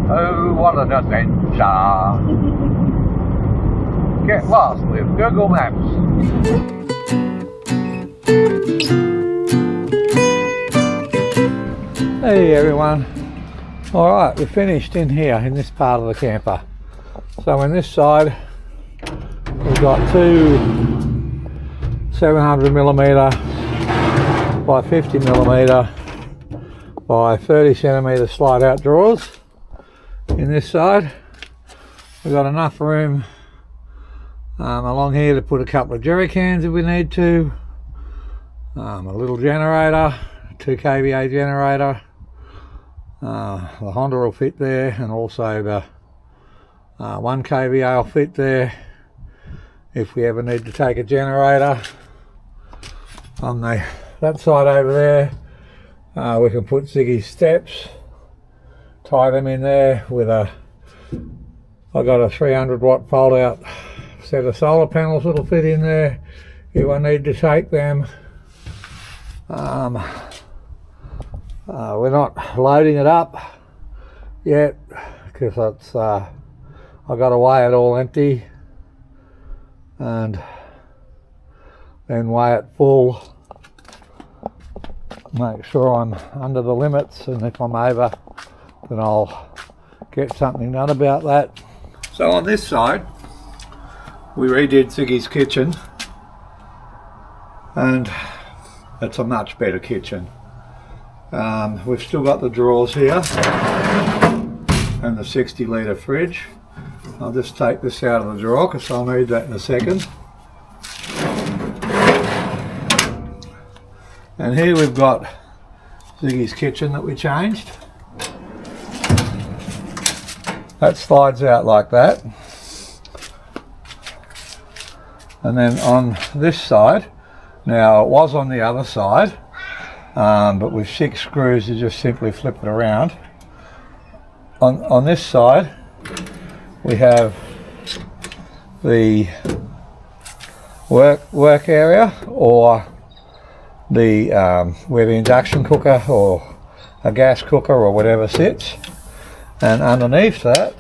Oh, what an adventure! Get lost with Google Maps. Hey everyone. Alright, we're finished in here in this part of the camper. So on this side we've got two 700mm by 50mm by 30cm slide out drawers. In this side we've got enough room along here to put a couple of jerry cans if we need to, a little generator, 2 kVA generator, the Honda will fit there, and also the 1 kVA will fit there if we ever need to take a generator. On that side over there we can put Ziggy's steps, tie them in there with I've got a 300 watt fold out set of solar panels that'll fit in there if I need to take them. We're not loading it up yet because it's I've got to weigh it all empty and then weigh it full, make sure I'm under the limits, and if I'm over then I'll get something done about that. So on this side we redid Ziggy's kitchen, and it's a much better kitchen. We've still got the drawers here and the 60 litre fridge. I'll just take this out of the drawer because I'll need that in a second. And here we've got Ziggy's kitchen that we changed. That slides out like that. And then on this side, now it was on the other side, but with 6 screws you just simply flip it around. On this side we have the work area, or the where the induction cooker or a gas cooker or whatever sits, and underneath that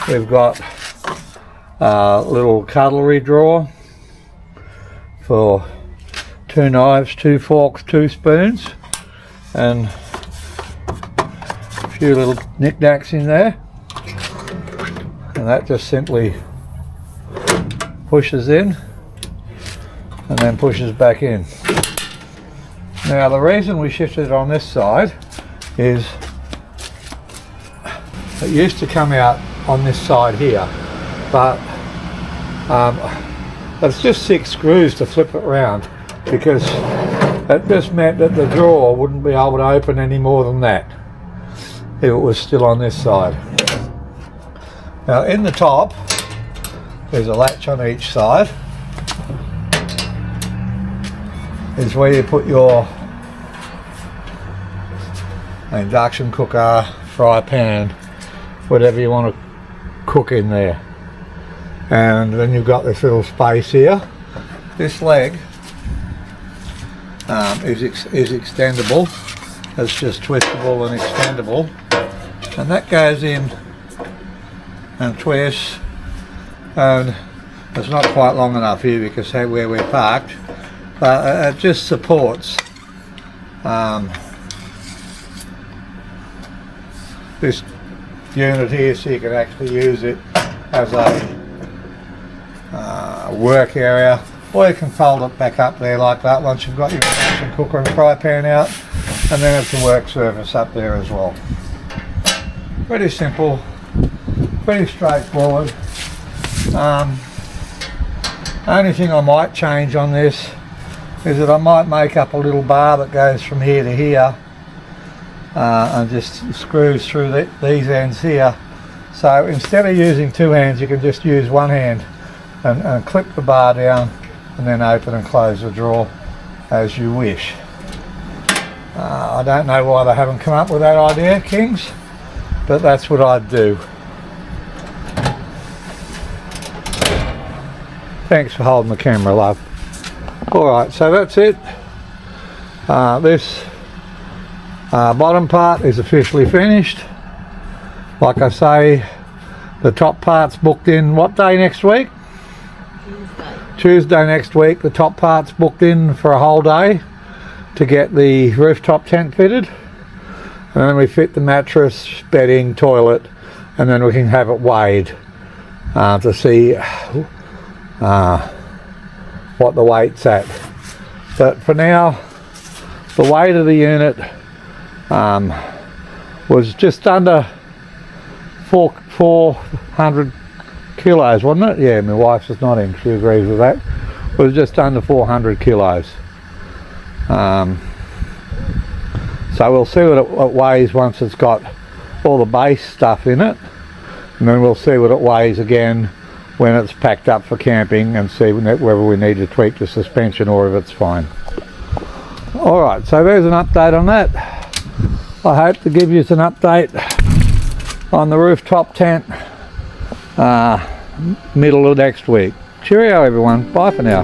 we've got a little cutlery drawer for 2 knives, 2 forks, 2 spoons, and a few little knickknacks in there, and that just simply pushes in and then pushes back in. Now the reason we shifted it on this side is it used to come out on this side here, but it's just 6 screws to flip it around, because it just meant that the drawer wouldn't be able to open any more than that if it was still on this side. Now in the top there's a latch on each side. Is where you put your induction cooker, fry pan, whatever you want to cook in there. And then you've got this little space here. This leg is extendable. It's just twistable and extendable, and that goes in and twists, and it's not quite long enough here because of where we're parked, but it just supports this unit here, so you can actually use it as a work area, or you can fold it back up there like that once you've got your induction cooker and fry pan out, and then it's a work surface up there as well. Pretty simple, pretty straightforward. Only thing I might change on this is that I might make up a little bar that goes from here to here and just screws through these ends here. So instead of using 2 hands, you can just use 1 hand and clip the bar down and then open and close the drawer as you wish. I don't know why they haven't come up with that idea, Kings, but that's what I'd do. Thanks for holding the camera, love. Alright, so that's it. This bottom part is officially finished. like I say, the top part's booked in what day next week? Tuesday next week. The top part's booked in for a whole day to get the rooftop tent fitted, and then we fit the mattress, bedding, toilet, and then we can have it weighed to see what the weight's at. But for now, the weight of the unit was just under 400 kilos, wasn't it? Yeah, my wife's just nodding, she agrees with that. It was just under 400 kilos. So we'll see what it weighs once it's got all the base stuff in it, and then we'll see what it weighs again when it's packed up for camping, and see whether we need to tweak the suspension or if it's fine. Alright, so there's an update on that. I hope to give you an update on the rooftop tent middle of next week. Cheerio everyone, bye for now.